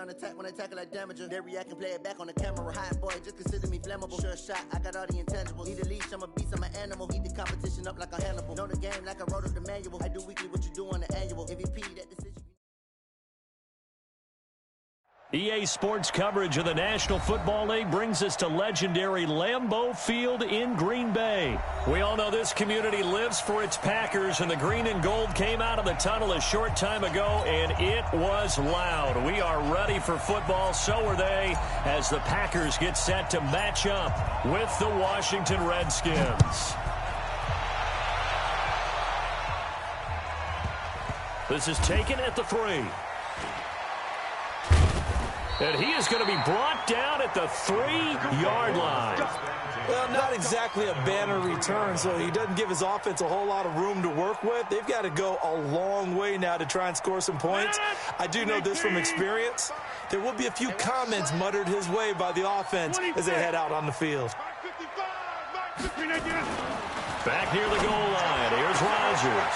down attack when I tackle like damager. They react and play it back on the camera. Hot boy, just consider me flammable. Sure shot, I got all the intangibles. Need a leash, I'm a beast, I'm an animal. Eat the competition up like a Hannibal. Know the game like I wrote up the manual. I do weekly what you do on the annual. MVP, that decision. EA Sports coverage of the National Football League brings us to legendary Lambeau Field in Green Bay. We all know this community lives for its Packers, and the green and gold came out of the tunnel a short time ago, and it was loud. We are ready for football, so are they, as the Packers get set to match up with the Washington Redskins. This is taken at the 3. And he is going to be brought down at the 3-yard line. Well, not exactly a banner return, so he doesn't give his offense a whole lot of room to work with. They've got to go a long way now to try and score some points. I do know this from experience. There will be a few comments muttered his way by the offense as they head out on the field. Back near the goal line, here's Rodgers.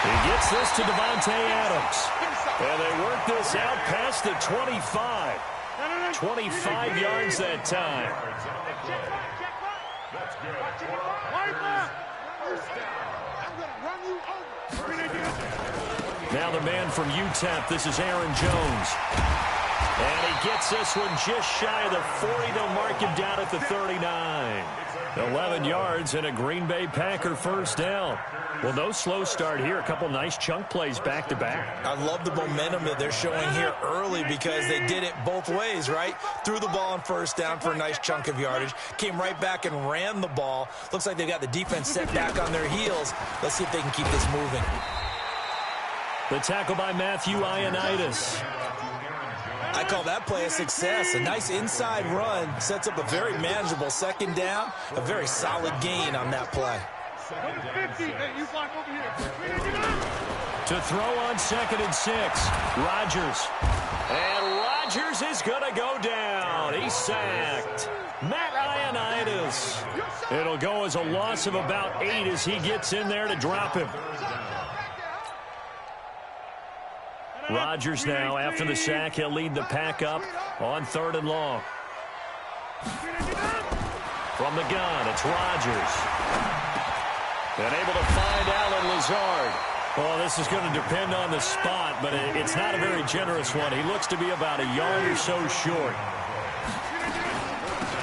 He gets this to Devontae Adams. And they work this out past the 25. 25 yards that time. Now the man from UTEP, this is Aaron Jones. And he gets this one just shy of the 40. They'll mark him down at the 39. 11 yards and a Green Bay Packer first down. Well, no slow start here. A couple nice chunk plays back-to-back. I love the momentum that they're showing here early because they did it both ways, right? Threw the ball on first down for a nice chunk of yardage. Came right back and ran the ball. Looks like they've got the defense set back on their heels. Let's see if they can keep this moving. The tackle by Matthew Ioannidis. I call that play a success. A nice inside run sets up a very manageable second down. A very solid gain on that play. To throw on 2nd and 6, Rodgers. And Rodgers is going to go down. He's sacked. Matt Ioannidis. It'll go as a loss of about 8 as he gets in there to drop him. Rodgers now, after the sack, he'll lead the pack up on 3rd and long. From the gun, it's Rodgers. And able to find Allen Lazard. Well, this is going to depend on the spot, but it's not a very generous one. He looks to be about a yard or so short.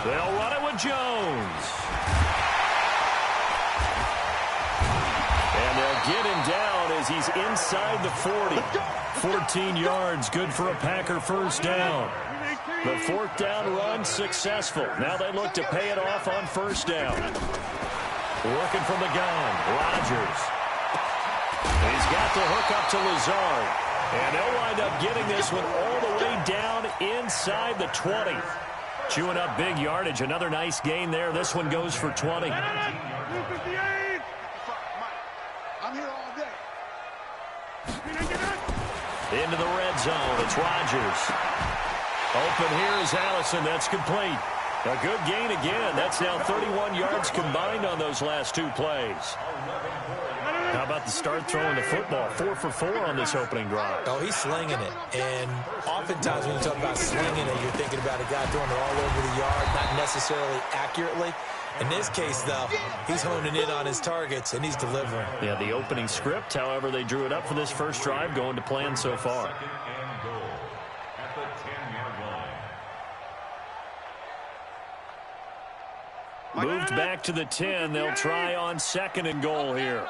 They'll run it with Jones. And they'll get him down as he's inside the 40. 14 yards, good for a Packer first down. The 4th down run successful. Now they look to pay it off on first down. Working from the gun, Rodgers. He's got the hook up to Lazard. And they'll wind up getting this one all the way down inside the 20. Chewing up big yardage. Another nice gain there. This one goes for 20. I'm here all day. Into the red zone. It's Rodgers. Open here is Allison. That's complete. A good gain again. That's now 31 yards combined on those last 2 plays. How about the start throwing the football? 4 for 4 on this opening drive. Oh, he's slinging it. And oftentimes when you talk about slinging it, you're thinking about a guy throwing it all over the yard, not necessarily accurately. In this case, though, he's honing in on his targets, and he's delivering. Yeah, the opening script, however, they drew it up for this first drive, going to plan so far. Moved back to the 10. They'll try on 2nd and goal here.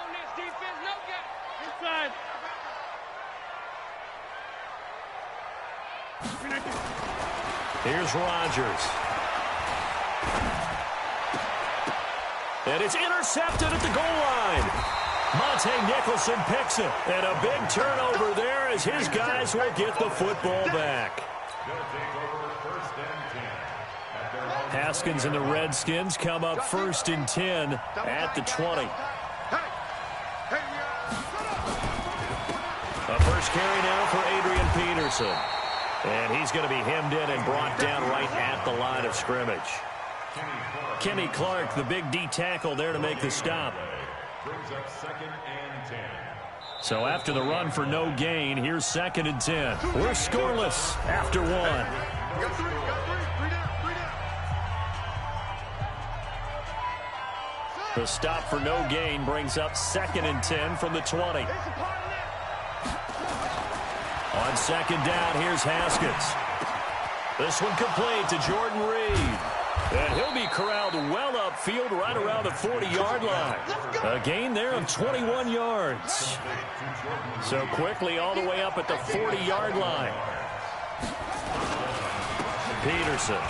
Here's Rodgers. And it's intercepted at the goal line. Monte Nicholson picks it. And a big turnover there as his guys will get the football back. Haskins and the Redskins come up 1st and 10 at the 20. A first carry now for Adrian Peterson. And he's going to be hemmed in and brought down right at the line of scrimmage. Kenny Clark, the big D tackle there to make the stop. Brings up 2nd and 10. So after the run for no gain, here's 2nd and 10. We're scoreless after 1. The stop for no gain brings up 2nd and 10 from the 20. On 2nd down, here's Haskins. This one complete to Jordan Reed. And he'll be corralled well upfield right around the 40-yard line. A gain there of 21 yards. So quickly all the way up at the 40-yard line. Peterson.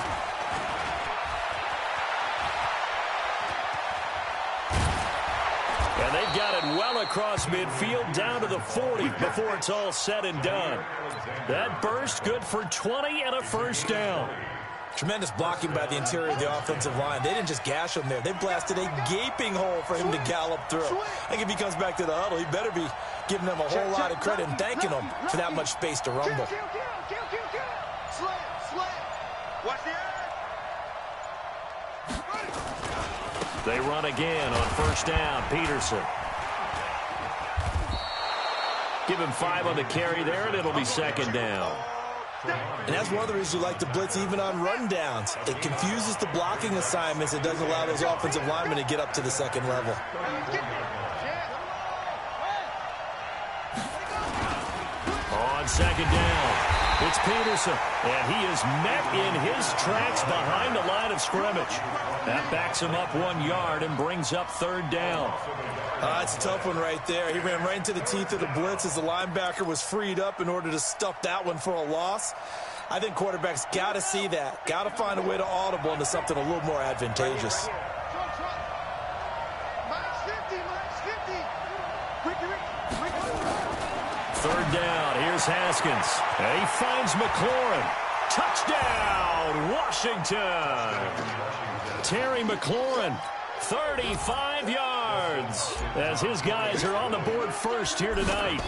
And they've got it well across midfield down to the 40 before it's all said and done. That burst good for 20 and a first down. Tremendous blocking by the interior of the offensive line. They didn't just gash him there. They blasted a gaping hole for him to gallop through. I think if he comes back to the huddle, he better be giving them a whole lot of credit and thanking them for that much space to rumble. They run again on first down. Peterson. Give him 5 on the carry there, and it'll be 2nd down. And that's one of the reasons you like to blitz even on rundowns. It confuses the blocking assignments. It doesn't allow those offensive linemen to get up to the 2nd level. On 2nd down, it's Peterson. And he is met in his tracks behind the line of scrimmage. That backs him up 1 yard and brings up 3rd down. It's a tough one right there. He ran right into the teeth of the blitz as the linebacker was freed up in order to stuff that one for a loss. I think quarterbacks got to see that. Got to find a way to audible into something a little more advantageous. Third down. Here's Haskins. And he finds McLaurin. Touchdown, Washington. Terry McLaurin, 35 yards, as his guys are on the board first here tonight.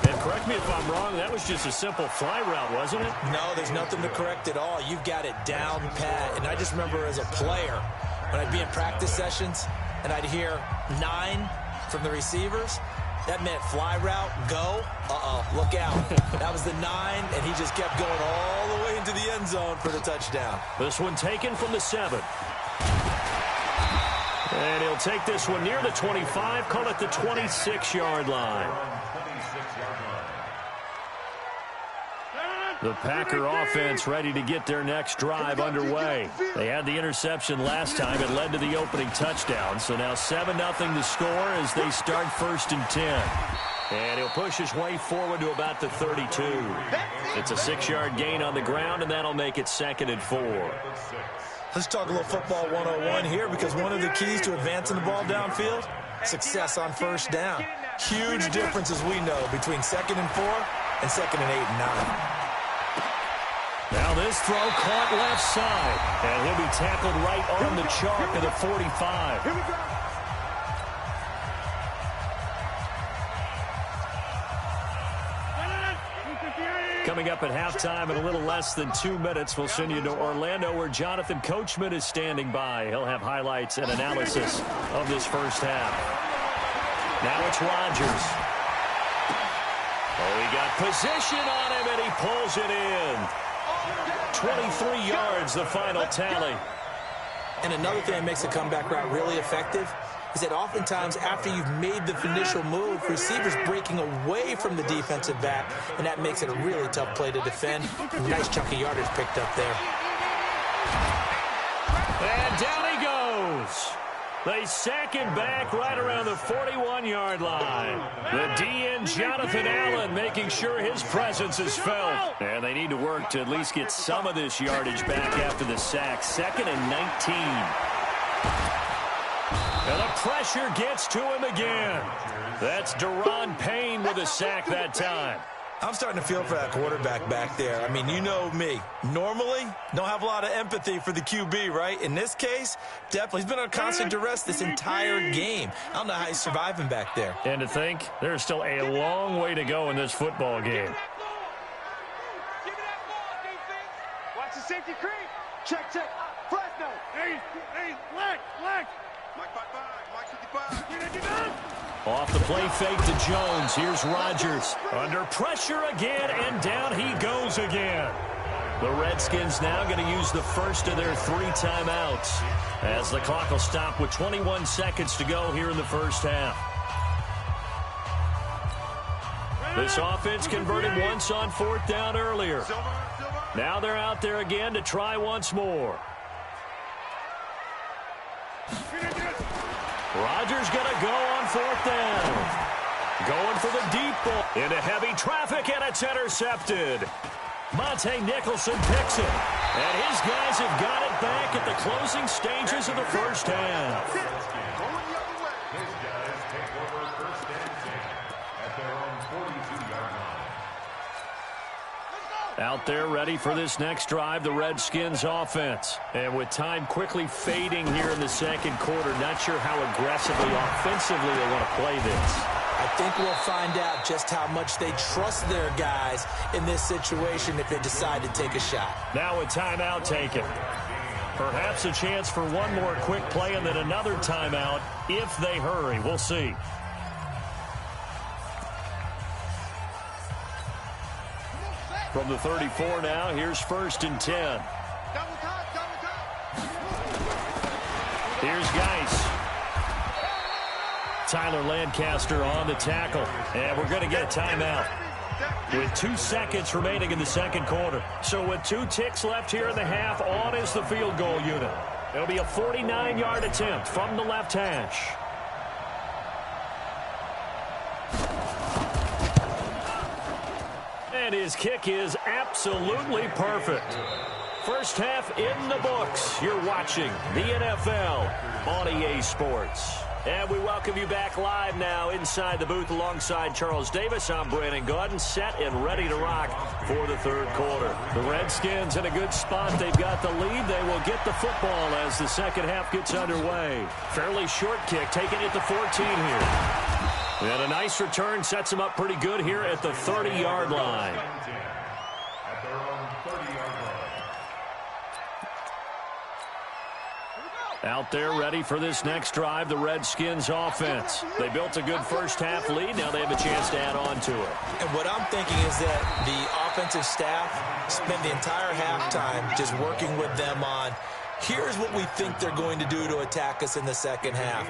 And correct me if I'm wrong, that was just a simple fly route, wasn't it? No, there's nothing to correct at all. You've got it down pat. And I just remember as a player, when I'd be in practice sessions and I'd hear 9 from the receivers, that meant fly route, go, look out. That was the 9, and he just kept going all the way into the end zone for the touchdown. This one taken from the 7. And he'll take this one near the 25, call it the 26-yard line. The Packer offense ready to get their next drive underway. They had the interception last time. It led to the opening touchdown. So now 7-0 to score as they start 1st and 10. And he'll push his way forward to about the 32. It's a 6-yard gain on the ground, and that'll make it 2nd and 4. Let's talk a little football 101 here, because one of the keys to advancing the ball downfield, success on first down. Huge difference, as we know, between 2nd and 4 and 2nd and 8 and 9. Now this throw caught left side, and he'll be tackled right on the chalk of the 45. Here we go. Coming up at halftime in a little less than 2 minutes, we'll send you to Orlando, where Jonathan Coachman is standing by. He'll have highlights and analysis of this first half. Now it's Rodgers. Oh, he got position on him, and he pulls it in. 23 yards, the final tally. And another thing that makes a comeback route really effective is that oftentimes after you've made the initial move, receivers breaking away from the defensive back, and that makes it a really tough play to defend. Nice chunk of yardage picked up there. And down he goes. They sack him back right around the 41-yard line. The DN, Jonathan Allen, making sure his presence is felt. And they need to work to at least get some of this yardage back after the sack. 2nd and 19. And the pressure gets to him again. That's Daron Payne with a sack that time. I'm starting to feel for that quarterback back there. I mean, you know me. Normally, don't have a lot of empathy for the QB, right? In this case, definitely. He's been on constant duress this entire game. I don't know how he's surviving back there. And to think, there's still a long way to go in this football game. Give me that ball, defense. Watch the safety creep. Check, check. Fresno. Hey, leg. Off the play fake to Jones. Here's Rodgers. Under pressure again, and down he goes again. The Redskins now going to use the first of their 3 timeouts as the clock will stop with 21 seconds to go here in the first half. This offense converted once on 4th down earlier. Now they're out there again to try once more. Rodgers going to go on 4th down. Going for the deep ball. Into heavy traffic, and it's intercepted. Monte Nicholson picks it. And his guys have got it back at the closing stages of the first half. His guys take over first and 10 at their own 42-yard line. Out there ready for this next drive, the Redskins offense. And with time quickly fading here in the second quarter, not sure how aggressively, offensively they want to play this. I think we'll find out just how much they trust their guys in this situation if they decide to take a shot. Now a timeout taken. Perhaps a chance for one more quick play and then another timeout if they hurry. We'll see. From the 34 now, here's 1st and 10. Here's Geis. Tyler Lancaster on the tackle. And we're going to get a timeout with 2 seconds remaining in the second quarter. So with 2 ticks left here in the half, on is the field goal unit. It'll be a 49-yard attempt from the left hash. And his kick is absolutely perfect. First half in the books. You're watching the NFL on EA Sports. And we welcome you back live now inside the booth alongside Charles Davis. I'm Brandon Gaudin, set and ready to rock for the third quarter. The Redskins in a good spot. They've got the lead. They will get the football as the second half gets underway. Fairly short kick, taking it to 14 here. And a nice return sets them up pretty good here at the 30-yard line. At their own 30-yard line. Out there ready for this next drive, the Redskins offense. They built a good first half lead. Now they have a chance to add on to it. And what I'm thinking is that the offensive staff spent the entire halftime just working with them on, here's what we think they're going to do to attack us in the second half.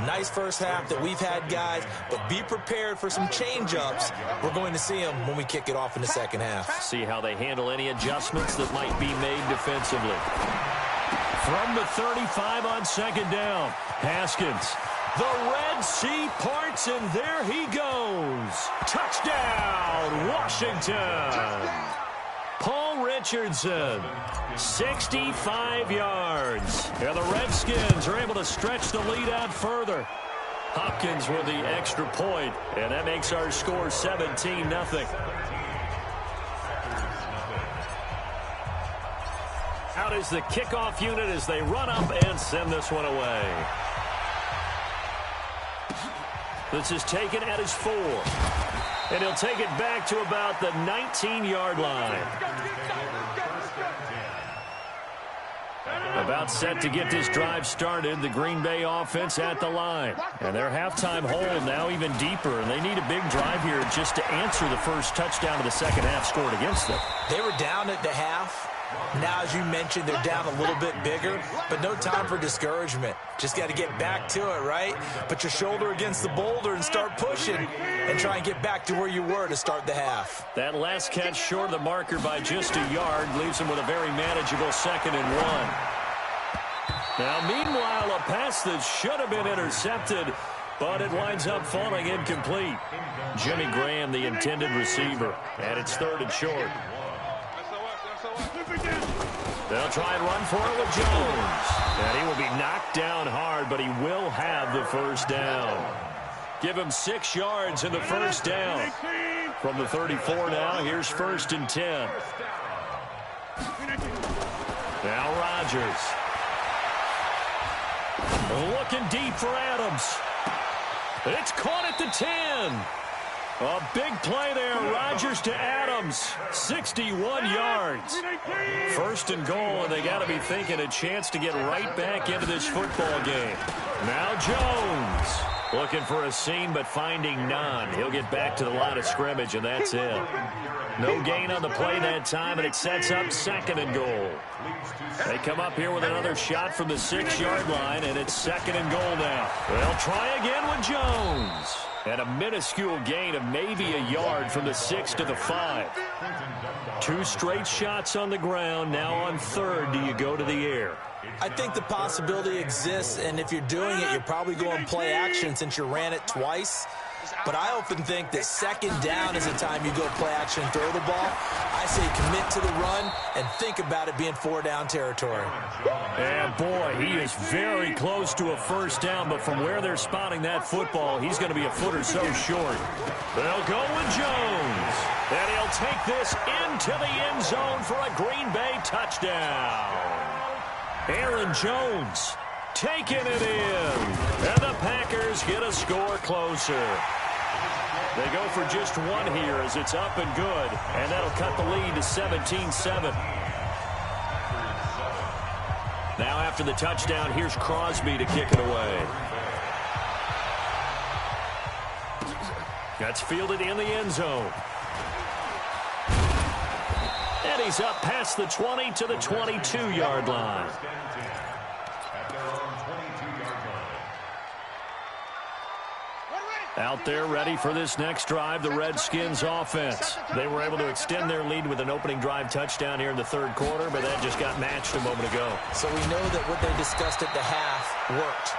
Nice first half that we've had, guys, but be prepared for some change-ups. We're going to see them when we kick it off in the second half. See how they handle any adjustments that might be made defensively. From the 35 on second down, Haskins. The Red Sea parts, and there he goes. Touchdown, Washington. Paul Richardson, 65 yards. And the Redskins are able to stretch the lead out further. Hopkins with the extra point, and that makes our score 17-0. Out is the kickoff unit as they run up and send this one away. This is taken at his 4. And he'll take it back to about the 19-yard line. About set to get this drive started, the Green Bay offense at the line. And their halftime hole now even deeper, and they need a big drive here just to answer the first touchdown of the second half scored against them. They were down at the half. Now, as you mentioned, they're down a little bit bigger, but no time for discouragement. Just got to get back to it, right? Put your shoulder against the boulder and start pushing and try and get back to where you were to start the half. That last catch short of the marker by just a yard leaves them with a very manageable 2nd and 1. Now, meanwhile, a pass that should have been intercepted, but it winds up falling incomplete. Jimmy Graham, the intended receiver, and it's 3rd and short. They'll try and run for it with Jones. And he will be knocked down hard, but he will have the first down. Give him 6 yards in the first down. From the 34 now, here's 1st and 10. Now Rodgers. Looking deep for Adams. It's caught at the 10. A big play there. Rodgers to Adams. 61 yards. First and goal, and they got to be thinking a chance to get right back into this football game. Now Jones. Looking for a seam, but finding none. He'll get back to the line of scrimmage, and that's it. No gain on the play that time, and it sets up second and goal. They come up here with another shot from the 6-yard line, and it's second and goal now. They'll try again with Jones. And a minuscule gain of maybe a yard from the 6 to the 5. 2 straight shots on the ground. Now on third, do you go to the air? I think the possibility exists, and if you're doing it, you're probably going play action since you ran it twice. But I often think that second down is the time you go play action and throw the ball. I say commit to the run and think about it being 4-down territory. And boy, he is very close to a first down, but from where they're spotting that football, he's going to be a foot or so short. They'll go with Jones, and he'll take this into the end zone for a Green Bay touchdown. Aaron Jones taking it in, and the Packers get a score closer. They go for just one here as it's up and good, and that'll cut the lead to 17-7. Now after the touchdown, here's Crosby to kick it away. That's fielded in the end zone. And he's up past the 20 to the 22-yard line. Out there ready for this next drive, the Redskins offense. They were able to extend their lead with an opening drive touchdown here in the third quarter, but that just got matched a moment ago. So we know that what they discussed at the half worked.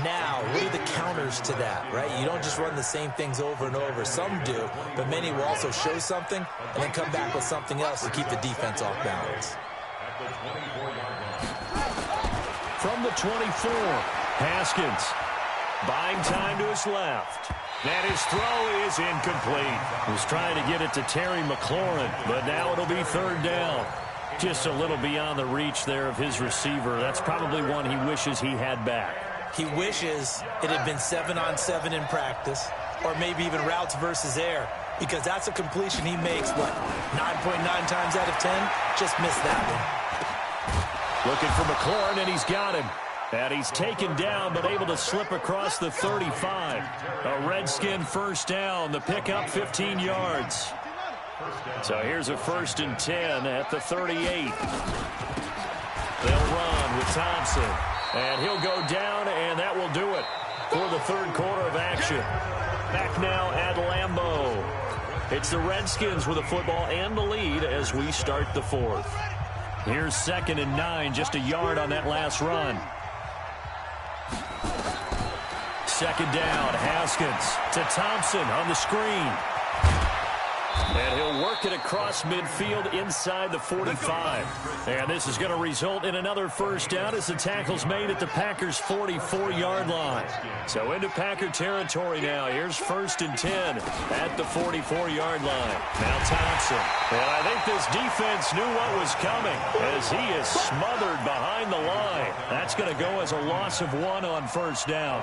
Now, what are the counters to that, right? You don't just run the same things over and over. Some do, but many will also show something and then come back with something else to keep the defense off balance. From the 24, Haskins buying time to his left. And his throw is incomplete. He was trying to get it to Terry McLaurin, but now it'll be third down. Just a little beyond the reach there of his receiver. That's probably one he wishes he had back. He wishes it had been 7-on-7 in practice, or maybe even routes versus air, because that's a completion he makes, 9.9 times out of 10? Just missed that one. Looking for McLaurin, and he's got him. And he's taken down, but able to slip across the 35. A Redskin first down, the pickup 15 yards. So here's a 1st and 10 at the 38. They'll run with Thompson. And he'll go down, and that will do it for the third quarter of action. Back now at Lambeau. It's the Redskins with the football and the lead as we start the fourth. Here's 2nd and 9, just a yard on that last run. 2nd down, Haskins to Thompson on the screen. And he'll work it across midfield inside the 45. And this is going to result in another first down as the tackle's made at the Packers' 44-yard line. So into Packer territory now. Here's 1st and 10 at the 44-yard line. Now Thompson. And I think this defense knew what was coming as he is smothered behind the line. That's going to go as a loss of 1 on first down.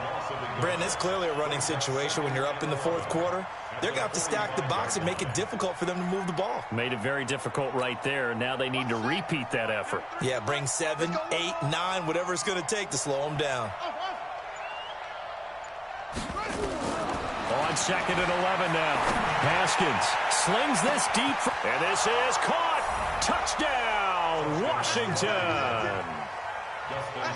Brandon, it's clearly a running situation when you're up in the fourth quarter. They're going to have to stack the box and make it difficult for them to move the ball. Made it very difficult right there. Now they need to repeat that effort. Yeah, bring 7, 8, 9, whatever it's going to take to slow them down. On 2nd and 11 now. Haskins slings this deep. And this is caught. Touchdown, Washington.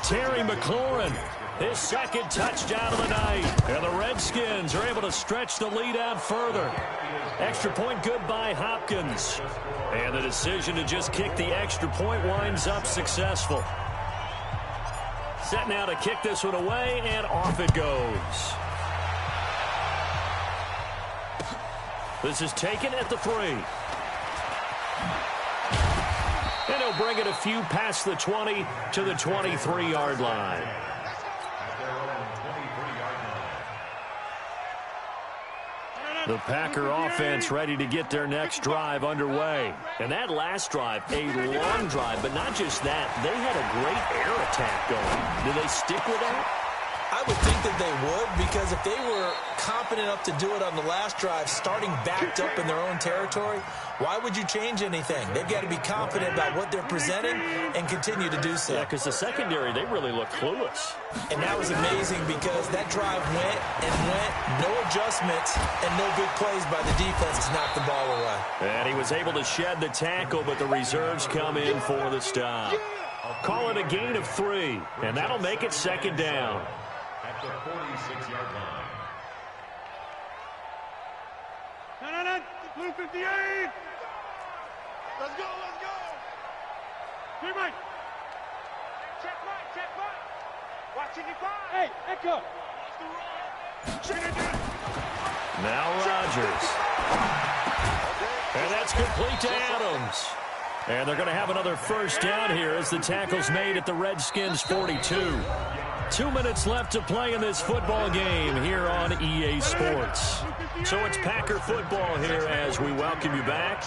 Terry McLaurin. His 2nd touchdown of the night. And the Redskins are able to stretch the lead out further. Extra point good by Hopkins. And the decision to just kick the extra point winds up successful. Set now to kick this one away, and off it goes. This is taken at the 3. And he'll bring it a few past the 20 to the 23-yard line. The Packer offense ready to get their next drive underway. And that last drive, a long drive, but not just that. They had a great air attack going. Do they stick with that? I would think that they would, because if they were confident enough to do it on the last drive, starting backed up in their own territory, why would you change anything? They've got to be confident about what they're presenting and continue to do so. Yeah, because the secondary, they really look clueless. And that was amazing because that drive went and went, no adjustments, and no big plays by the defense to knock the ball away. And he was able to shed the tackle, but the reserves come in for the stop. Call it a gain of 3, and that'll make it second down. At the 46-yard line. No, blue 58. Let's go. Three, Mike. Check right. Watch it, hey, Echo. Now Rodgers. And that's complete to Adams. And they're going to have another first down here as the tackle's made at the Redskins 42. 2 minutes left to play in this football game here on EA Sports. So it's Packer football here as we welcome you back.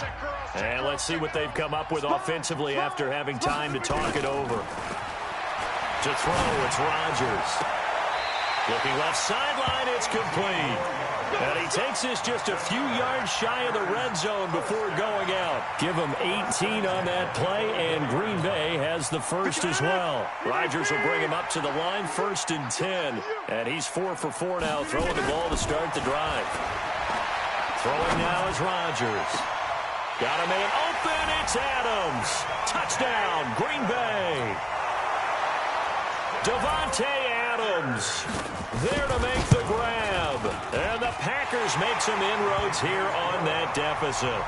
And let's see what they've come up with offensively after having time to talk it over. To throw, it's Rodgers. Looking left sideline, it's complete. And he takes this just a few yards shy of the red zone before going out. Give him 18 on that play, and Green Bay has the first as well. Rodgers will bring him up to the line, 1st and 10. And he's 4 for 4 now, throwing the ball to start the drive. Throwing now is Rodgers. Got a man open, it's Adams. Touchdown, Green Bay. Davante Adams there to make the grab. And the Packers make some inroads here on that deficit.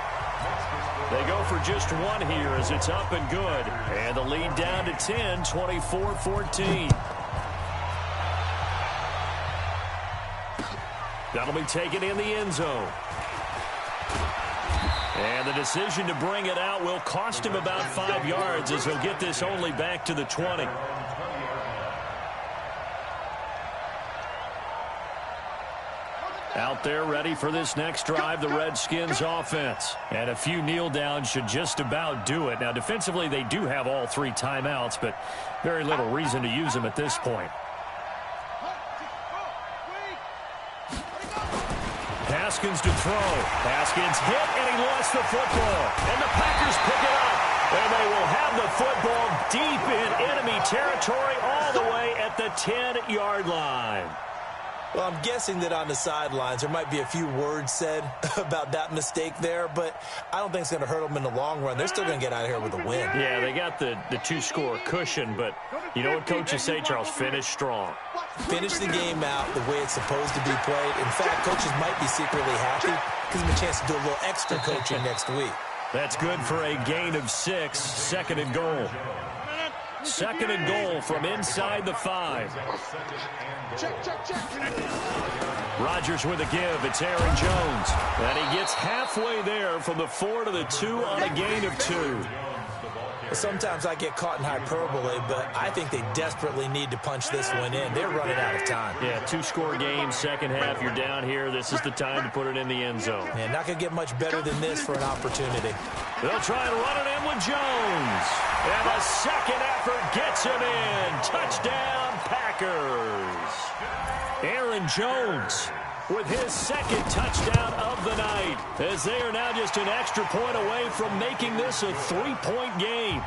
They go for just 1 here as it's up and good. And the lead down to 10, 24-14. That'll be taken in the end zone. And the decision to bring it out will cost him about 5 yards as he'll get this only back to the 20. Out there ready for this next drive, the Redskins offense. And a few kneel downs should just about do it. Now, defensively, they do have all 3 timeouts, but very little reason to use them at this point. Haskins to throw. Haskins hit, and he lost the football. And the Packers pick it up. And they will have the football deep in enemy territory all the way at the 10-yard line. Well, I'm guessing that on the sidelines there might be a few words said about that mistake there, but I don't think it's going to hurt them in the long run. They're still going to get out of here with a win. Yeah, they got the 2-score cushion, but you know what coaches say, Charles? Finish strong. Finish the game out the way it's supposed to be played. In fact, coaches might be secretly happy because they have a chance to do a little extra coaching next week. That's good for a gain of 6, 2nd and goal. 2nd and goal from inside the 5. Check. Rodgers with a give. It's Aaron Jones. And he gets halfway there from the 4 to the 2 on a gain of 2. Sometimes I get caught in hyperbole, but I think they desperately need to punch this one in. They're running out of time. Yeah, 2-score game, second half. You're down here. This is the time to put it in the end zone. Yeah, not going to get much better than this for an opportunity. They'll try and run it in with Jones. And the second effort gets him in. Touchdown, Packers. Aaron Jones with his 2nd touchdown of the night, as they are now just an extra point away from making this a 3-point game.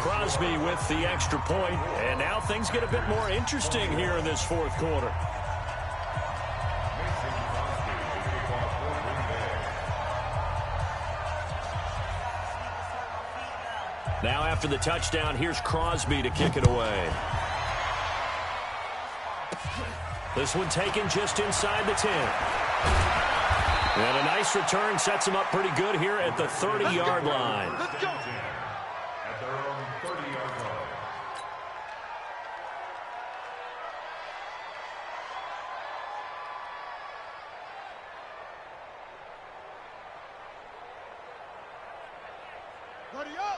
Crosby with the extra point, and now things get a bit more interesting here in this 4th quarter. Now after the touchdown, here's Crosby to kick it away. This one taken just inside the 10. And a nice return sets him up pretty good here at the 30-yard line. At their own 30-yard line.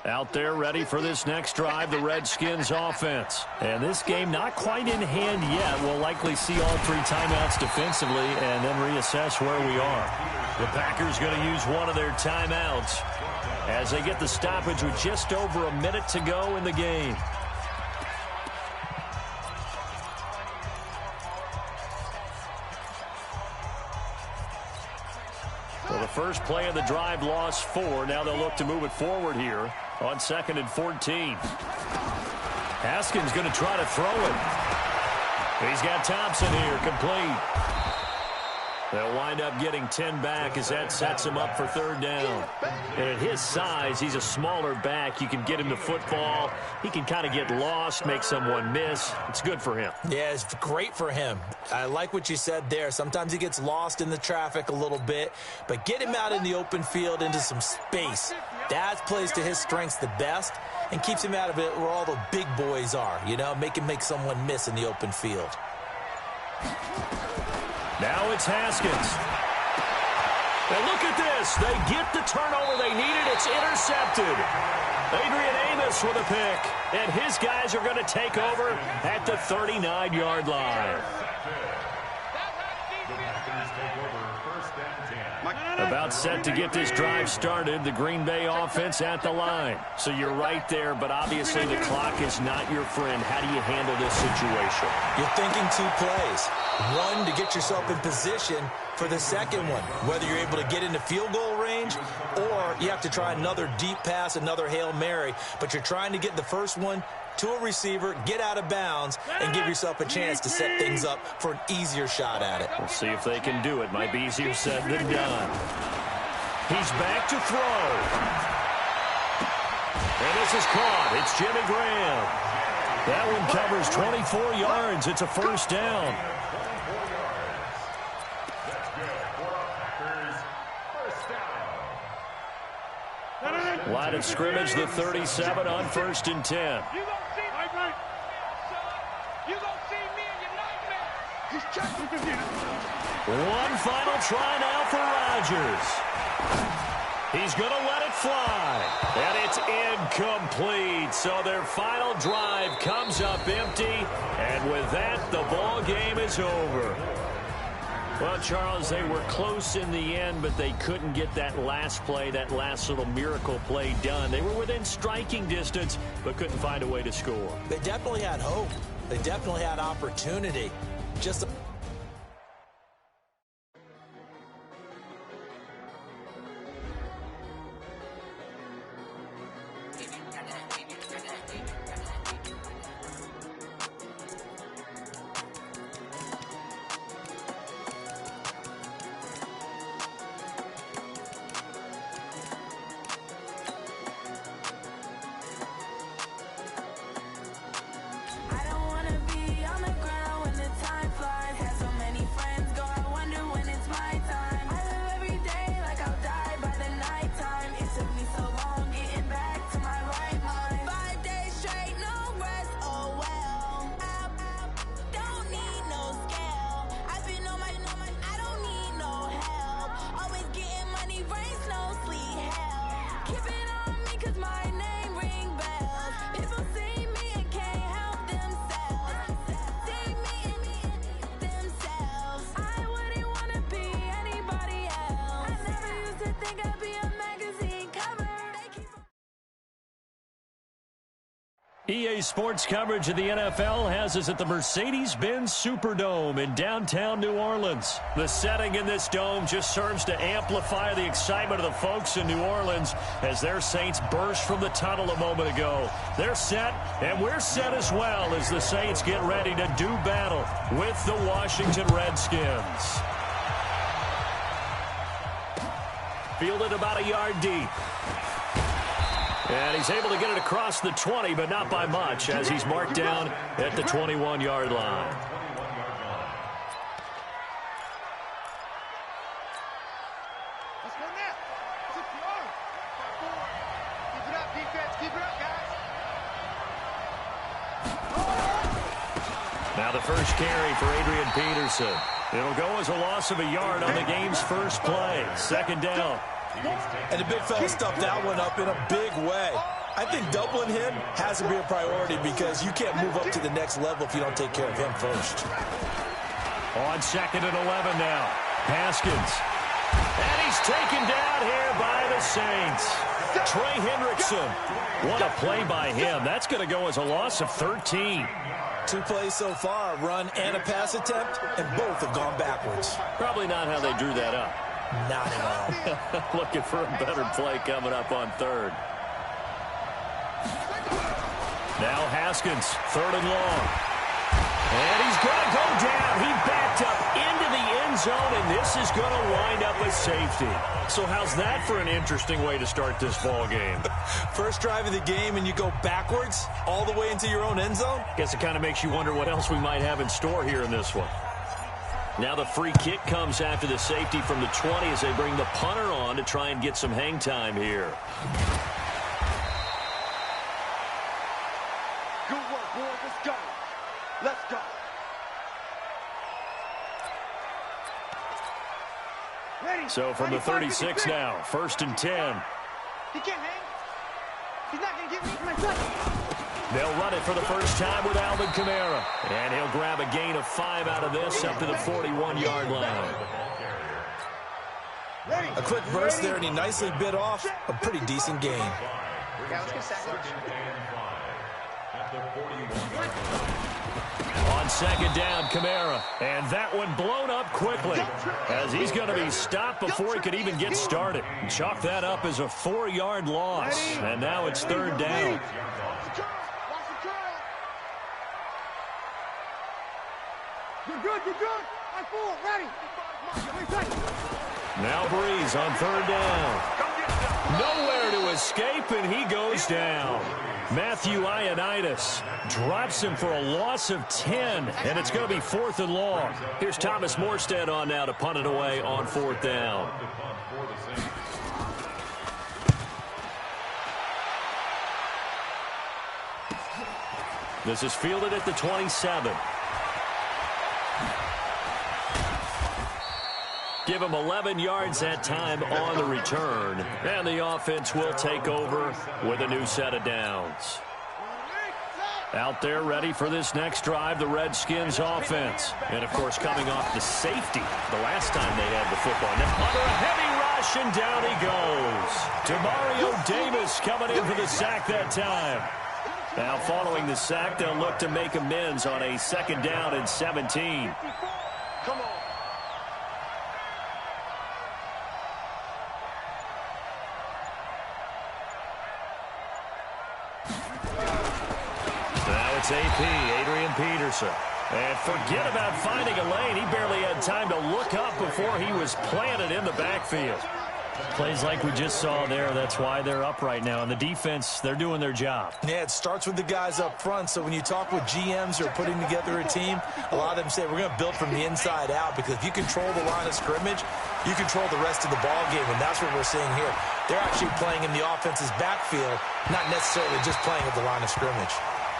Out there ready for this next drive, the Redskins offense. And this game not quite in hand yet. We'll likely see all 3 timeouts defensively and then reassess where we are. The Packers going to use one of their timeouts as they get the stoppage with just over a minute to go in the game. first play of the drive lost 4. Now they'll look to move it forward here on 2nd and 14. Haskins going to try to throw it. He's got Thompson here, complete. They'll wind up getting 10 back as that sets him up for 3rd down. And at his size, he's a smaller back. You can get him the football. He can kind of get lost, make someone miss. It's good for him. Yeah, it's great for him. I like what you said there. Sometimes he gets lost in the traffic a little bit, but get him out in the open field into some space. That plays to his strengths the best and keeps him out of it where all the big boys are, you know, make someone miss in the open field. Now it's Haskins. And look at this. They get the turnover they needed. It's intercepted. Adrian Amos with a pick. And his guys are going to take over at the 39-yard line. About set to get this drive started. The Green Bay offense at the line. So you're right there, but obviously the clock is not your friend. How do you handle this situation? You're thinking 2 plays. One, to get yourself in position for the second one, whether you're able to get into field goal range or you have to try another deep pass, another Hail Mary, but you're trying to get the first one to a receiver, get out of bounds, and give yourself a chance to set things up for an easier shot at it. We'll see if they can do it. Might be easier said than done. He's back to throw. And this is caught. It's Jimmy Graham. That one covers 24 yards. It's a 1st down. Line of scrimmage, the 37 on 1st and 10. One final try now for Rodgers. He's going to let it fly. And it's incomplete. So their final drive comes up empty. And with that, the ball game is over. Well, Charles, they were close in the end, but they couldn't get that last play, that last little miracle play done. They were within striking distance, but couldn't find a way to score. They definitely had hope. They definitely had opportunity. Just EA Sports coverage of the NFL has us at the Mercedes-Benz Superdome in downtown New Orleans. The setting in this dome just serves to amplify the excitement of the folks in New Orleans as their Saints burst from the tunnel a moment ago. They're set, and we're set as well as the Saints get ready to do battle with the Washington Redskins. Fielded about a yard deep. And he's able to get it across the 20, but not by much, as he's marked down at the 21-yard line. Let's go now. Keep it up, defense. Keep it up, guys. Now the first carry for Adrian Peterson. It'll go as a loss of a yard on the game's first play. 2nd down. And the big fella stuffed that one up in a big way. I think doubling him has to be a priority because you can't move up to the next level if you don't take care of him first. On 2nd and 11 now. Haskins. And he's taken down here by the Saints. Trey Hendrickson. What a play by him. That's going to go as a loss of 13. 2 plays so far, a run and a pass attempt, and both have gone backwards. Probably not how they drew that up. Not at all. Looking for a better play coming up on third. Now Haskins, third and long. And he's going to go down. He backed up into the end zone, and this is going to wind up a safety. So how's that for an interesting way to start this ball game? First drive of the game, and you go backwards all the way into your own end zone? Guess it kind of makes you wonder what else we might have in store here in this one. Now the free kick comes after the safety from the 20 as they bring the punter on to try and get some hang time here. Good work, boys. Let's go. Let's go. Ready. So from the 36 now, 1st and 10. He can't hang. He's not going to get me. Come on, touch. They'll run it for the first time with Alvin Kamara. And he'll grab a gain of 5 out of this up to the 41-yard line. A quick burst there, and he nicely bit off a pretty decent gain. On second down, Kamara. And that one blown up quickly as he's going to be stopped before he could even get started. Chalk that up as a 4-yard loss. And now it's third down. You're good. You're good. I'm full. Ready. Now Breeze on third down. Nowhere to escape, and he goes down. Matthew Ioannidis drops him for a loss of 10, and it's going to be 4th and long. Here's Thomas Morstead on now to punt it away on 4th down. This is fielded at the 27. Give him 11 yards that time on the return. And the offense will take over with a new set of downs. Out there ready for this next drive, the Redskins offense. And, of course, coming off the safety the last time they had the football. Now under a heavy rush, and down he goes. Demario Davis coming in for the sack that time. Now following the sack, they'll look to make amends on a 2nd down and 17. Come on. It's AP, Adrian Peterson. And forget about finding a lane. He barely had time to look up before he was planted in the backfield. Plays like we just saw there. That's why they're up right now. And the defense, they're doing their job. Yeah, it starts with the guys up front. So when you talk with GMs who are putting together a team, a lot of them say we're going to build from the inside out, because if you control the line of scrimmage, you control the rest of the ball game, and that's what we're seeing here. They're actually playing in the offense's backfield, not necessarily just playing at the line of scrimmage.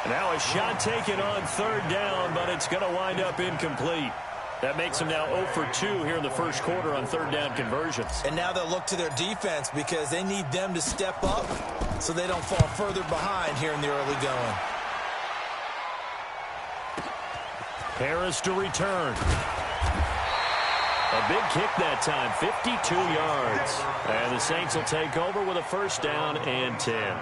Now a shot taken on 3rd down, but it's going to wind up incomplete. That makes them now 0 for 2 here in the first quarter on 3rd down conversions. And now they'll look to their defense, because they need them to step up so they don't fall further behind here in the early going. Harris to return. A big kick that time, 52 yards. And the Saints will take over with a 1st down and 10.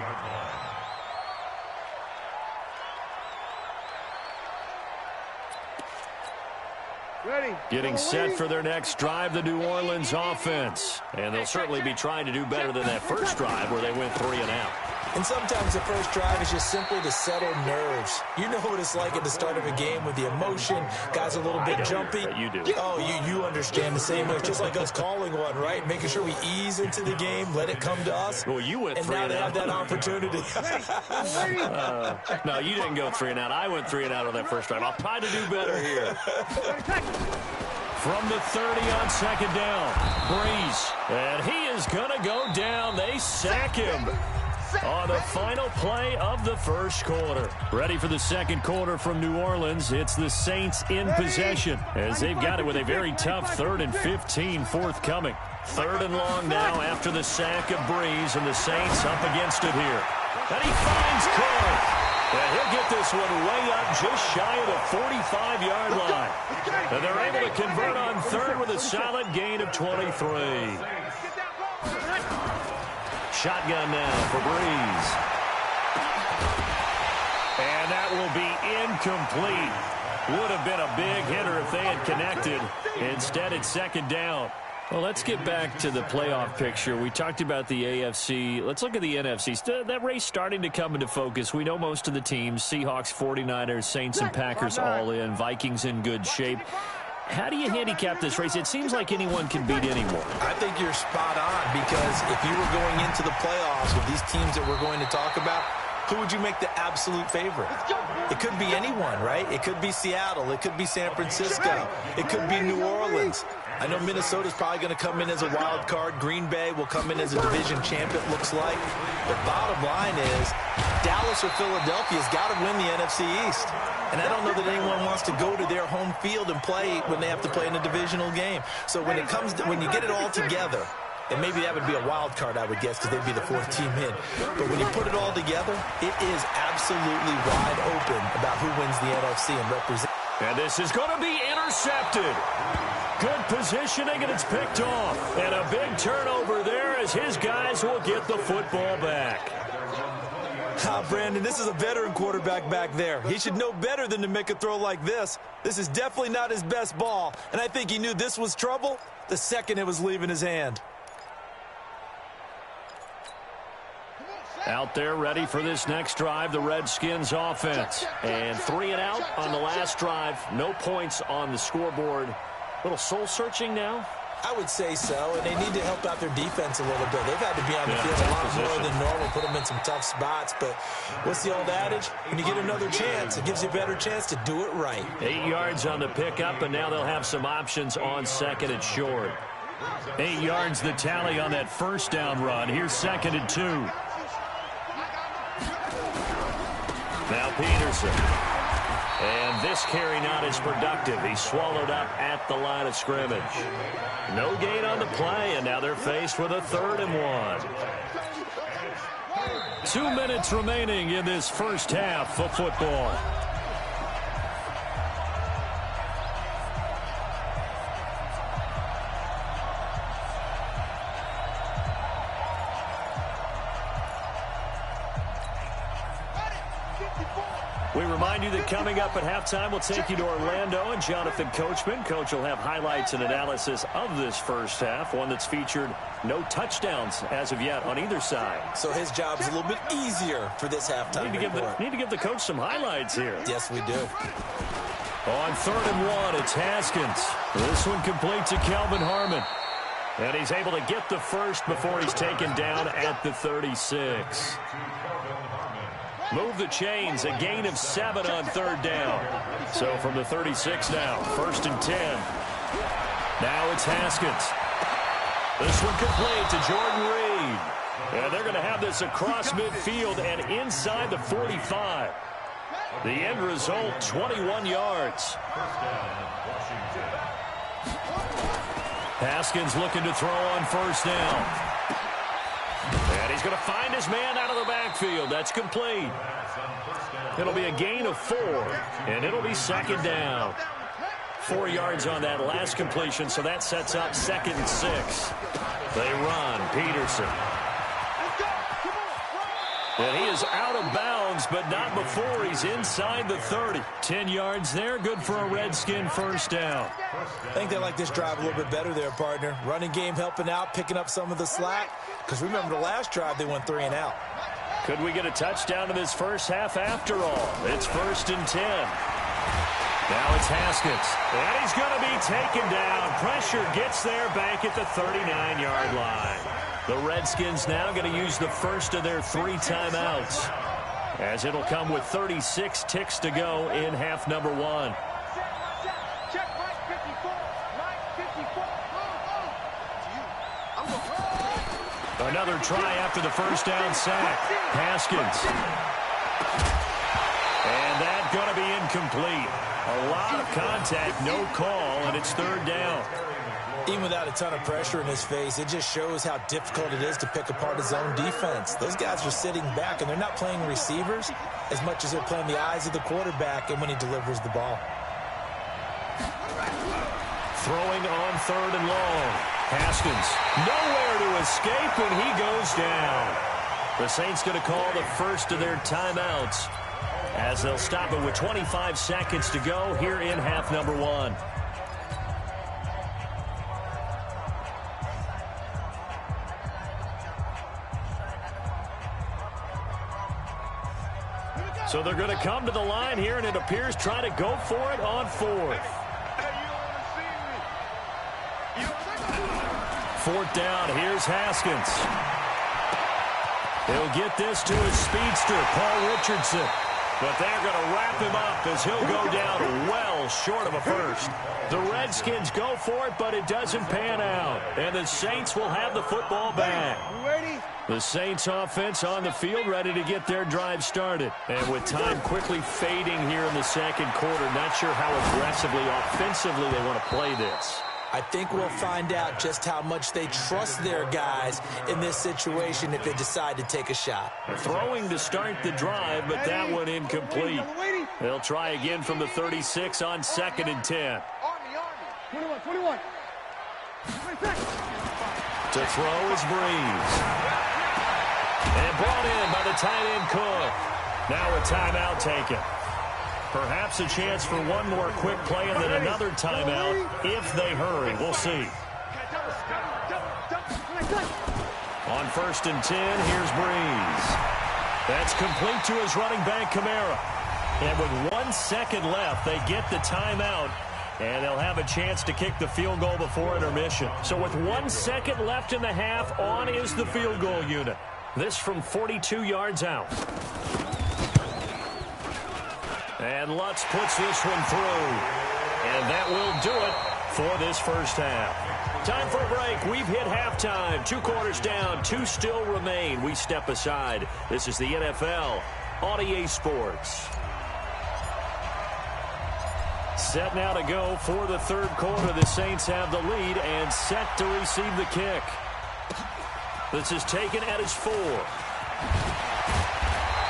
Ready. Getting set for their next drive, the New Orleans offense. And they'll certainly be trying to do better than that first drive where they went 3 and out. And sometimes the first drive is just simply to settle nerves. You know what it's like at the start of a game with the emotion. Guys a little bit jumpy. You do. Oh, you understand the same way. Just like us calling one, right? Making sure we ease into the game, let it come to us. Well, you went and 3 now and they out. have that opportunity. No, you didn't go 3 and out. I went 3 and out on that first drive. I'll try to do better here. From the 30 on 2nd down, Breeze. And he is going to go down. They sack him on the final play of the first quarter. Ready for the second quarter from New Orleans. It's the Saints in possession, as they've got it with a very tough 3rd and 15 forthcoming. 3rd and long now after the sack of Breeze, and the Saints up against it here. And he finds Cook. And he'll get this one way up just shy of the 45-yard line. And they're able to convert on 3rd with a solid gain of 23. Shotgun now for Breeze. And that will be incomplete. Would have been a big hitter if they had connected. Instead, it's 2nd down. Well, let's get back to the playoff picture. We talked about the AFC. Let's look at the NFC. That race starting to come into focus. We know most of the teams, Seahawks, 49ers, Saints, and Packers all in. Vikings in good shape. How do you handicap this race? It seems like anyone can beat anyone. I think you're spot on, because if you were going into the playoffs with these teams that we're going to talk about, who would you make the absolute favorite? It could be anyone, right? It could be Seattle. It could be San Francisco. It could be New Orleans. I know Minnesota's probably going to come in as a wild card. Green Bay will come in as a division champ, it looks like. But bottom line is, Dallas or Philadelphia's got to win the NFC East. And I don't know that anyone wants to go to their home field and play when they have to play in a divisional game. So when you get it all together, and maybe that would be a wild card, I would guess, because they'd be the fourth team in. But when you put it all together, it is absolutely wide open about who wins the NFC and represents. And this is going to be intercepted. Good positioning, and it's picked off. And a big turnover there as his guys will get the football back. Brandon, this is a veteran quarterback back there. He should know better than to make a throw like this. This is definitely not his best ball, and I think he knew this was trouble the second it was leaving his hand. Out there ready for this next drive, the Redskins offense. And 3 and out on the last drive. No points on the scoreboard. A little soul-searching now? I would say so, and they need to help out their defense a little bit. They've had to be on the field a lot more than normal, put them in some tough spots. But what's the old adage? When you get another chance, it gives you a better chance to do it right. 8 yards on the pickup, and now they'll have some options on second and short. 8 yards the tally on that first down run. Here's 2nd and 2. Now Peterson. And this carry not as productive. He's swallowed up at the line of scrimmage. No gain on the play, and now they're faced with a 3rd and 1. 2 minutes remaining in this first half of football. We remind you that coming up at halftime, we'll take you to Orlando and Jonathan Coachman. Coach will have highlights and analysis of this first half, one that's featured no touchdowns as of yet on either side. So his job's a little bit easier for this halftime report. Need to give the coach some highlights here. Yes, we do. On 3rd and 1, it's Haskins. This one complete to Kelvin Harmon. And he's able to get the first before he's taken down at the 36. Move the chains, a gain of 7 on 3rd down. So from the 36 now, 1st and 10. Now it's Haskins. This one complete to Jordan Reed. And they're going to have this across midfield and inside the 45. The end result, 21 yards. Haskins looking to throw on 1st down. And he's going to find his man out of the backfield. That's complete. It'll be a gain of 4, and it'll be 2nd down. 4 yards on that last completion, so that sets up 2nd and 6. They run. Peterson. And he is out of bounds, but not before he's inside the 30. 10 yards there, good for a Redskin 1st down. I think they like this drive a little bit better there, partner. Running game helping out, picking up some of the slack. Because remember the last drive, they went 3 and out. Could we get a touchdown in this first half after all? It's 1st and 10. Now it's Haskins. And he's going to be taken down. Pressure gets there back at the 39-yard line. The Redskins now going to use the first of their 3 timeouts, as it'll come with 36 ticks to go in half number 1. Another try after the first down sack. Haskins. And that's going to be incomplete. A lot of contact, no call, and it's 3rd down. Even without a ton of pressure in his face, it just shows how difficult it is to pick apart his own defense. Those guys are sitting back, and they're not playing receivers as much as they're playing the eyes of the quarterback and when he delivers the ball. Throwing on 3rd and long. Haskins nowhere to escape when he goes down. The Saints going to call the first of their timeouts as they'll stop it with 25 seconds to go here in half number 1. So they're going to come to the line here, and it appears try to go for it on fourth. Fourth down, here's Haskins. He'll get this to his speedster, Paul Richardson. But they're going to wrap him up as he'll go down well short of a first. The Redskins go for it, but it doesn't pan out. And the Saints will have the football back. The Saints offense on the field ready to get their drive started. And with time quickly fading here in the second quarter, not sure how aggressively, offensively they want to play this. I think we'll find out just how much they trust their guys in this situation if they decide to take a shot. Throwing to start the drive, but that one incomplete. They'll try again from the 36 on 2nd and 10. 21. To throw is Breeze. And brought in by the tight end Cook. Now a timeout taken. Perhaps a chance for one more quick play and then another timeout if they hurry. We'll see. On 1st and 10, here's Breeze. That's complete to his running back, Kamara. And with 1 second left, they get the timeout, and they'll have a chance to kick the field goal before intermission. So with 1 second left in the half, on is the field goal unit. This from 42 yards out. And Lutz puts this one through. And that will do it for this first half. Time for a break. We've hit halftime. 2 quarters down. 2 still remain. We step aside. This is the NFL on EA Sports. Set now to go for the third quarter. The Saints have the lead and set to receive the kick. This is taken at his 4.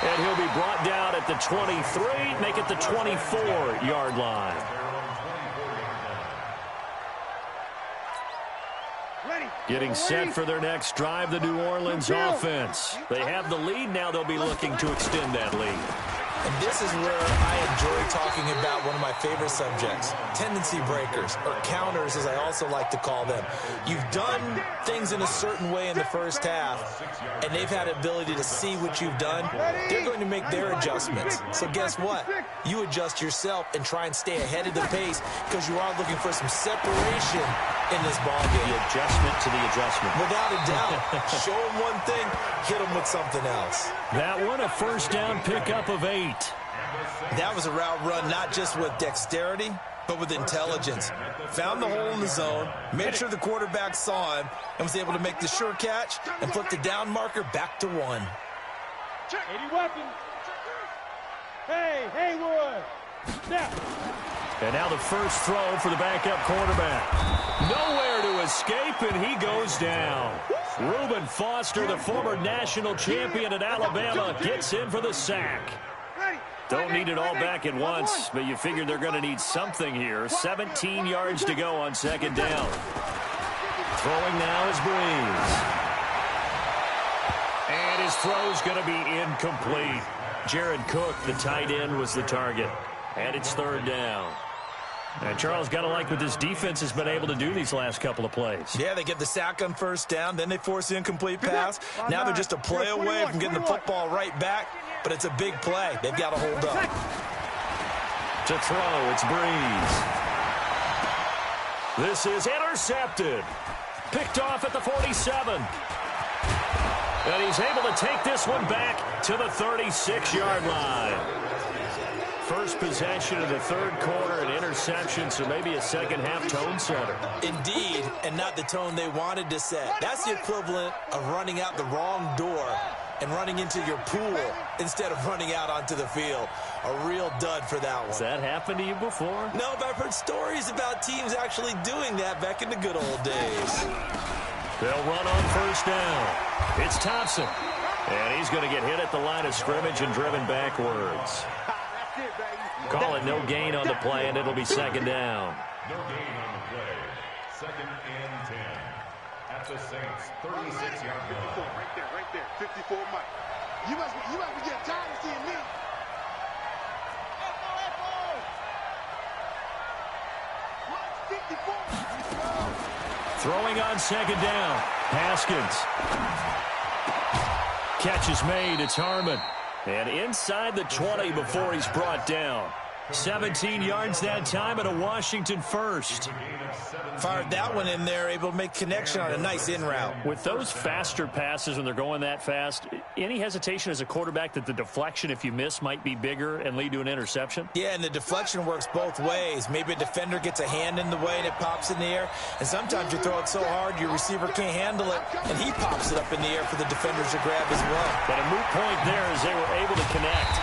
And he'll be brought down at the 23, make it the 24-yard line. Getting set for their next drive, the New Orleans offense. They have the lead. Now they'll be looking to extend that lead. And this is where I enjoy talking about one of my favorite subjects, tendency breakers, or counters as I also like to call them. You've done things in a certain way in the first half, and they've had the ability to see what you've done. They're going to make their adjustments. So guess what? You adjust yourself and try and stay ahead of the pace because you are looking for some separation in this ballgame. The adjustment to the adjustment. Without a doubt. Show them one thing, hit them with something else. That one, a first down pickup of 8. That was a route run not just with dexterity, but with intelligence. Found the hole in the zone, made sure the quarterback saw him, and was able to make the sure catch and flip the down marker back to 1. 80 weapons. Hey, Haywood. Snap. And now the first throw for the backup quarterback. Nowhere to escape, and he goes down. Reuben Foster, the former national champion at Alabama, gets in for the sack. Don't need it all back at once, but you figure they're going to need something here. 17 yards to go on second down. Throwing now is Breeze. And his throw's going to be incomplete. Jared Cook, the tight end, was the target. And it's third down. And Charles, got to like what this defense has been able to do these last couple of plays. Yeah, they get the sack on first down, then they force the incomplete pass. Now they're just a play away from getting the football right back, but it's a big play. They've got to hold up. To throw, it's Breeze. This is intercepted. Picked off at the 47. And he's able to take this one back to the 36-yard line. First possession of the third quarter, an interception, so maybe a second-half tone setter. Indeed, and not the tone they wanted to set. That's the equivalent of running out the wrong door and running into your pool instead of running out onto the field. A real dud for that one. Has that happened to you before? No, but I've heard stories about teams actually doing that back in the good old days. They'll run on first down. It's Thompson. And he's going to get hit at the line of scrimmage and driven backwards. Call it no gain on the play, and it'll be second down. No gain on the play. Second and 10. At the Saints, 36-yard line. Right there. 54 miles. You must be getting tired of seeing me. Throwing on second down. Haskins. Catch is made. It's Harmon. And inside the 20 before he's brought down. 17 yards that time and a Washington first. Fired that one in there, able to make connection on a nice in route. With those faster passes when they're going that fast, any hesitation as a quarterback that the deflection, if you miss, might be bigger and lead to an interception? Yeah, and the deflection works both ways. Maybe a defender gets a hand in the way and it pops in the air. And sometimes you throw it so hard your receiver can't handle it, and he pops it up in the air for the defenders to grab as well. But a moot point there as they were able to connect.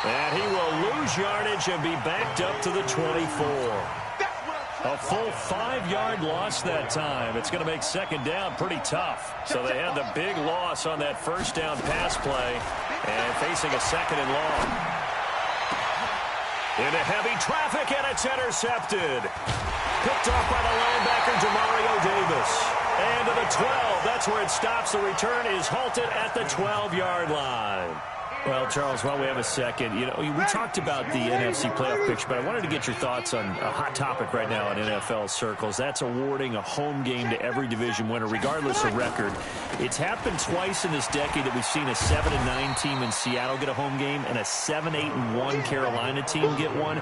And he will lose yardage and be backed up to the 24. A full 5-yard loss that time. It's going to make second down pretty tough. So they had the big loss on that first down pass play and facing a second and long. Into heavy traffic, and it's intercepted. Picked off by the linebacker, Demario Davis. And to the 12. That's where it stops. The return is halted at the 12-yard line. Well, Charles, while we have a second, we talked about the NFC playoff picture, but I wanted to get your thoughts on a hot topic right now in NFL circles. That's awarding a home game to every division winner, regardless of record. It's happened twice in this decade that we've seen a 7-9 team in Seattle get a home game and a 7-8-1 Carolina team get one.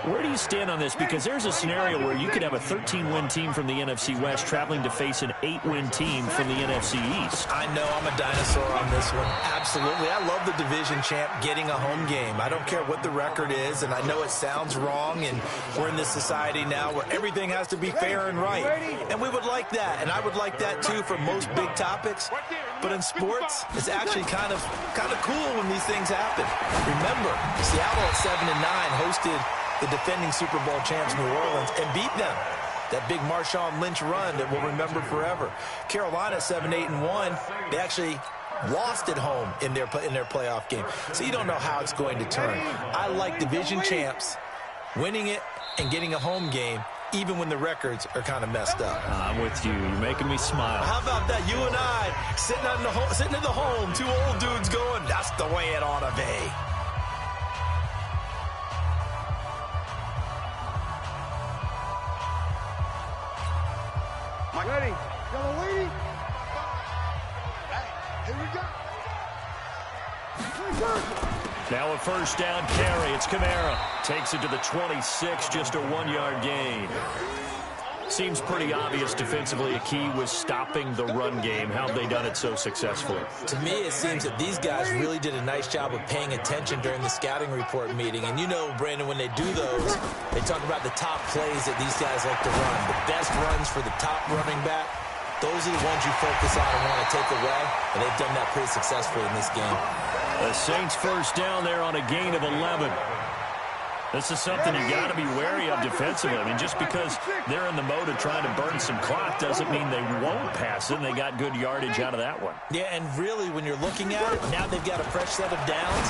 Where do you stand on this? Because there's a scenario where you could have a 13-win team from the NFC West traveling to face an 8-win team from the NFC East. I know I'm a dinosaur on this one. Absolutely. I love the division champ getting a home game. I don't care what the record is, and I know it sounds wrong, and we're in this society now where everything has to be fair and right. And we would like that, and I would like that too for most big topics. But in sports, it's actually kind of cool when these things happen. Remember, Seattle at 7-9 hosted the defending Super Bowl champs New Orleans and beat them. That big Marshawn Lynch run that we'll remember forever. Carolina 7-8-1, they actually lost at home in their playoff game. So you don't know how it's going to turn. I like division champs winning it and getting a home game even when the records are kind of messed up. I'm with you. You're making me smile. How about that? You and I sitting in the home, two old dudes going, that's the way it ought to be. Ready? Yellow lady? Here we go. Now a first down carry. It's Kamara. Takes it to the 26, just a 1-yard gain. Seems pretty obvious defensively a key was stopping the run game. How have they done it so successfully? To me, it seems that these guys really did a nice job of paying attention during the scouting report meeting. And you know, Brandon, when they do those, they talk about the top plays that these guys like to run. The best runs for the top running back, those are the ones you focus on and want to take away. And they've done that pretty successfully in this game. The Saints first down there on a gain of 11. This is something you got to be wary of defensively. I mean, just because they're in the mode of trying to burn some clock doesn't mean they won't pass it. And they got good yardage out of that one. Yeah, and really, when you're looking at it, now they've got a fresh set of downs.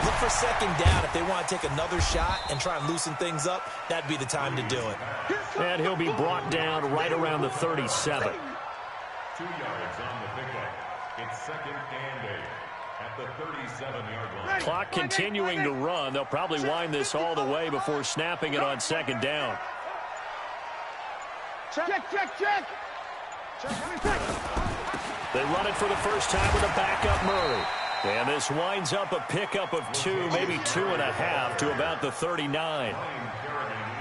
Look for second down. If they want to take another shot and try and loosen things up, that'd be the time to do it. And he'll be brought down right around the 37. 2 yards on the pickup. It's second and 8 at the 37-yard line. Clock continuing to run. They'll probably wind this all the way before snapping it on second down. Check. They run it for the first time with a backup Murray. And this winds up a pickup of 2, maybe 2.5 to about the 39.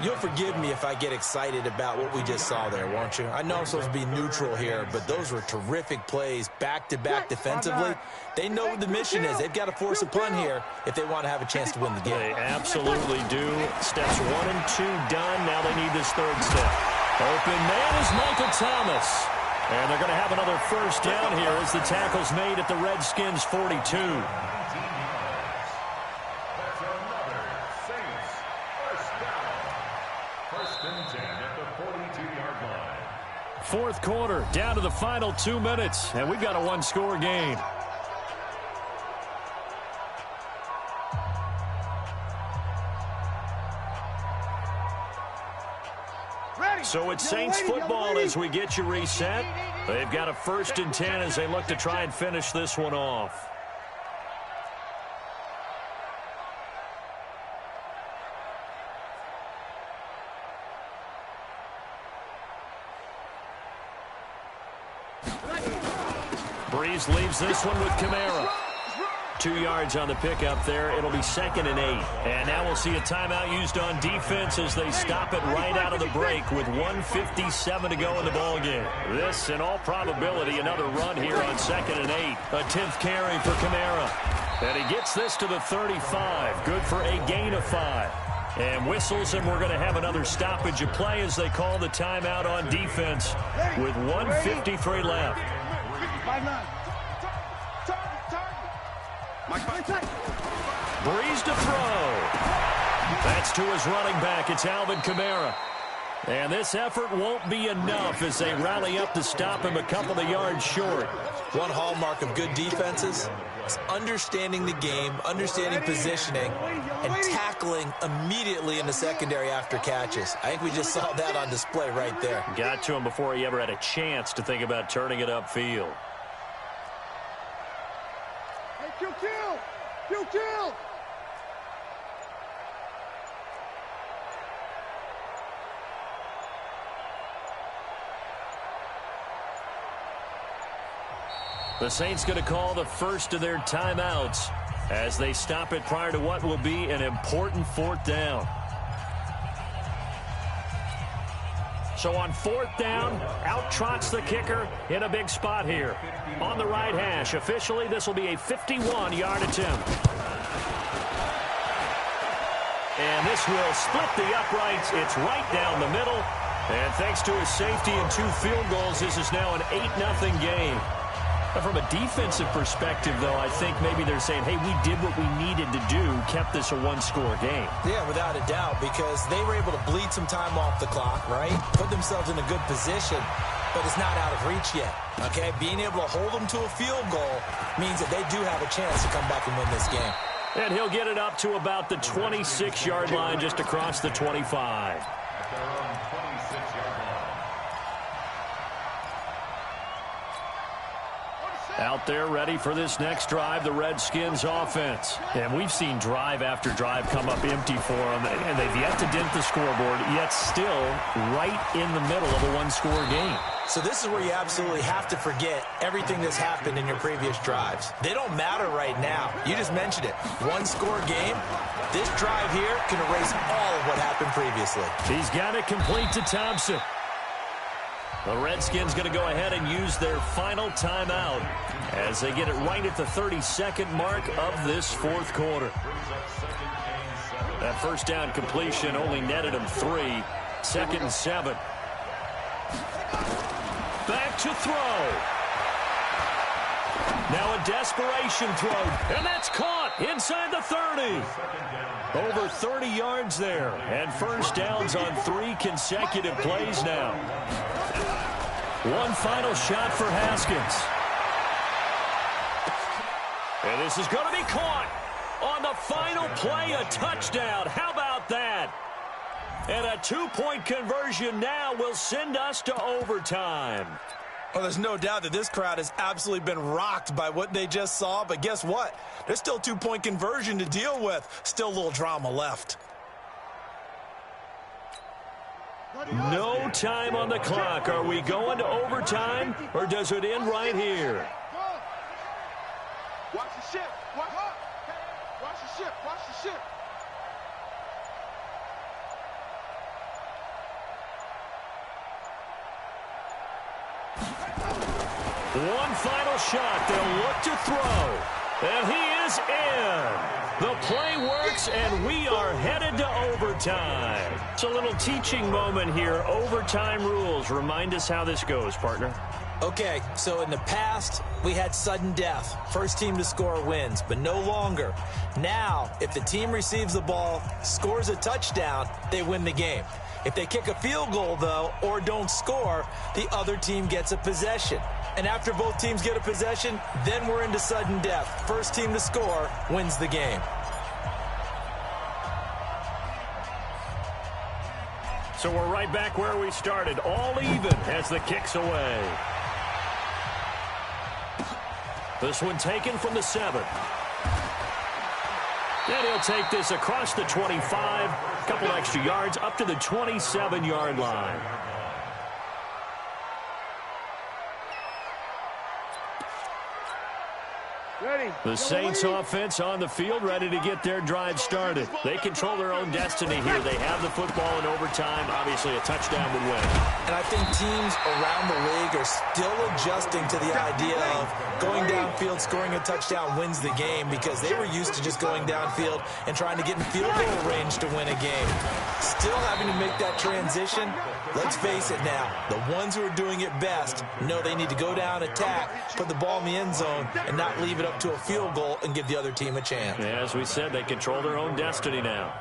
You'll forgive me if I get excited about what we just saw there, won't you? I know I'm supposed to be neutral here, but those were terrific plays back-to-back defensively. They know what the mission is. They've got to force a punt here if they want to have a chance to win the game. They absolutely do. Steps 1 and 2 done. Now they need this third step. Open man is Michael Thomas. And they're going to have another first down here as the tackle's made at the Redskins' 42. Fourth quarter, down to the final 2 minutes, and we've got a 1-score game. So it's Saints football as we get you reset. They've got a 1st and 10 as they look to try and finish this one off. Breeze leaves this one with Kamara. 2 yards on the pickup there. It'll be 2nd and 8. And now we'll see a timeout used on defense as they stop it right out of the break with 1:57 to go in the ballgame. This, in all probability, another run here on 2nd and 8. A 10th carry for Kamara. And he gets this to the 35. Good for a gain of 5. And whistles, and we're going to have another stoppage of play as they call the timeout on defense with 1:53 left. Breeze to throw. That's to his running back. It's Alvin Kamara. And this effort won't be enough as they rally up to stop him a couple of yards short. One hallmark of good defenses is understanding the game, understanding positioning, and tackling immediately in the secondary after catches. I think we just saw that on display right there. Got to him before he ever had a chance to think about turning it upfield. Kill! The Saints going to call the first of their timeouts as they stop it prior to what will be an important 4th down. So on 4th down, out trots the kicker in a big spot here. On the right hash, officially this will be a 51-yard attempt. And this will split the uprights. It's right down the middle. And thanks to his safety and 2 field goals, this is now an 8-0 game. But from a defensive perspective, though, I think maybe they're saying, hey, we did what we needed to do, kept this a 1-score game. Yeah, without a doubt, because they were able to bleed some time off the clock, right? Put themselves in a good position, but it's not out of reach yet, okay? Being able to hold them to a field goal means that they do have a chance to come back and win this game. And he'll get it up to about the 26-yard line just across the 25. Out there ready for this next drive, the Redskins offense. And we've seen drive after drive come up empty for them, and they've yet to dent the scoreboard, yet still right in the middle of a 1-score game. So this is where you absolutely have to forget everything that's happened in your previous drives. They don't matter right now. You just mentioned it. 1-score game. This drive here can erase all of what happened previously. He's got it complete to Thompson. The Redskins going to go ahead and use their final timeout as they get it right at the 32nd mark of this 4th quarter. That first down completion only netted him 3. 2nd and 7. Back to throw. Now a desperation throw, and that's caught inside the 30. Over 30 yards there, and first downs on 3 consecutive plays now. One final shot for Haskins. And this is going to be caught on the final play, a touchdown. How about that? And a 2-point conversion now will send us to overtime. Well, there's no doubt that this crowd has absolutely been rocked by what they just saw. But guess what? There's still a 2-point conversion to deal with. Still a little drama left. No time on the clock. Are we going to overtime, or does it end right here? Watch the ship. Watch the ship. Watch the ship. One final shot. They'll look to throw. And he is in. The play works, and we are headed to overtime. It's a little teaching moment here. Overtime rules. Remind us how this goes, partner. Okay, so in the past, we had sudden death. First team to score wins, but no longer. Now, if the team receives the ball, scores a touchdown, they win the game. If they kick a field goal, though, or don't score, the other team gets a possession. And after both teams get a possession, then we're into sudden death. First team to score wins the game. So we're right back where we started, all even as the kick's away. This one taken from the 7. And he'll take this across the 25, a couple extra yards, up to the 27-yard line. The Saints offense on the field, ready to get their drive started. They control their own destiny here. They have the football in overtime. Obviously, a touchdown would win. And I think teams around the league are still adjusting to the idea of going downfield, scoring a touchdown wins the game, because they were used to just going downfield and trying to get in field goal range to win a game. Still having to make that transition. Let's face it now, the ones who are doing it best know they need to go down, attack, put the ball in the end zone, and not leave it up to a field goal and give the other team a chance. Yeah, as we said, they control their own destiny now.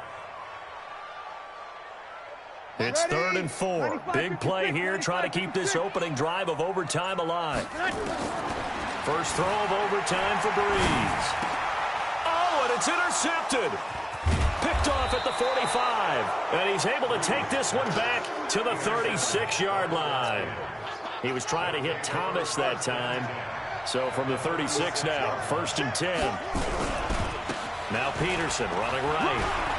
It's 3rd and 4. Big play here. Try to keep this opening drive of overtime alive. First throw of overtime for Breeze. Oh, and it's intercepted. Picked off at the 45. And he's able to take this one back to the 36-yard line. He was trying to hit Thomas that time. So from the 36 now, 1st and 10. Now Peterson running right.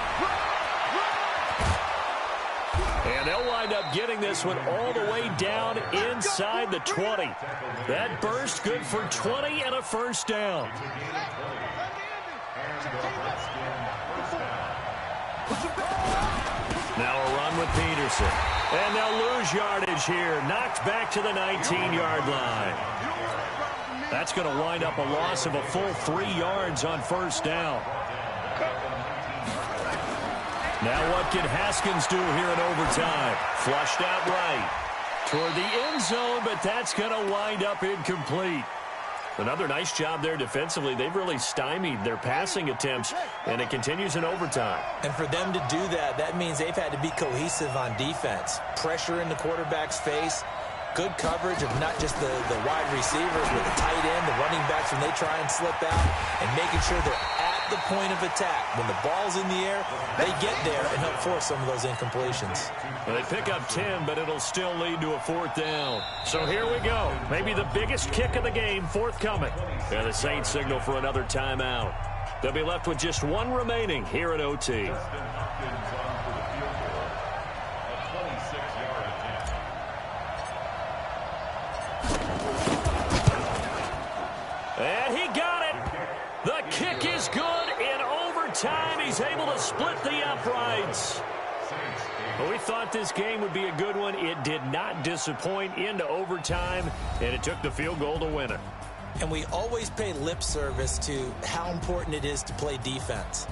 And they'll wind up getting this one all the way down inside the 20. That burst good for 20 and a first down. Now a run with Peterson. And they'll lose yardage here. Knocked back to the 19-yard line. That's going to wind up a loss of a full 3 yards on first down. Now what can Haskins do here in overtime? Flushed out right toward the end zone, but that's going to wind up incomplete. Another nice job there defensively. They've really stymied their passing attempts, and it continues in overtime. And for them to do that, that means they've had to be cohesive on defense. Pressure in the quarterback's face. Good coverage of not just the wide receivers, but the tight end, the running backs when they try and slip out, and making sure they're at the point of attack. When the ball's in the air, they get there and help force some of those incompletions. Well, they pick up 10, but it'll still lead to a 4th down. So here we go. Maybe the biggest kick of the game forthcoming. And the Saints signal for another timeout. They'll be left with just one remaining here at OT. And he got it. The kick is good in overtime. He's able to split the uprights. Well, we thought this game would be a good one. It did not disappoint into overtime, and it took the field goal to win it. And we always pay lip service to how important it is to play defense.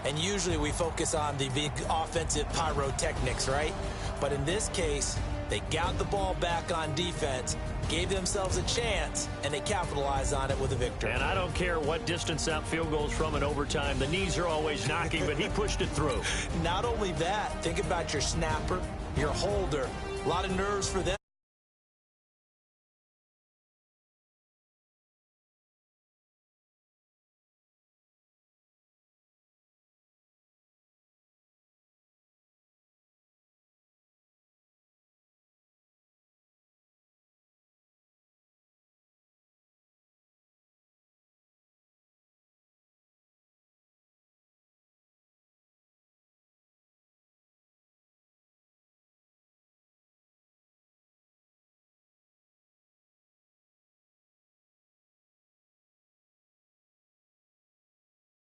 And usually we focus on the big offensive pyrotechnics, right? But in this case, they got the ball back on defense, gave themselves a chance, and they capitalized on it with a victory. And I don't care what distance that field goes from in overtime. The knees are always knocking, but he pushed it through. Not only that, think about your snapper, your holder. A lot of nerves for them.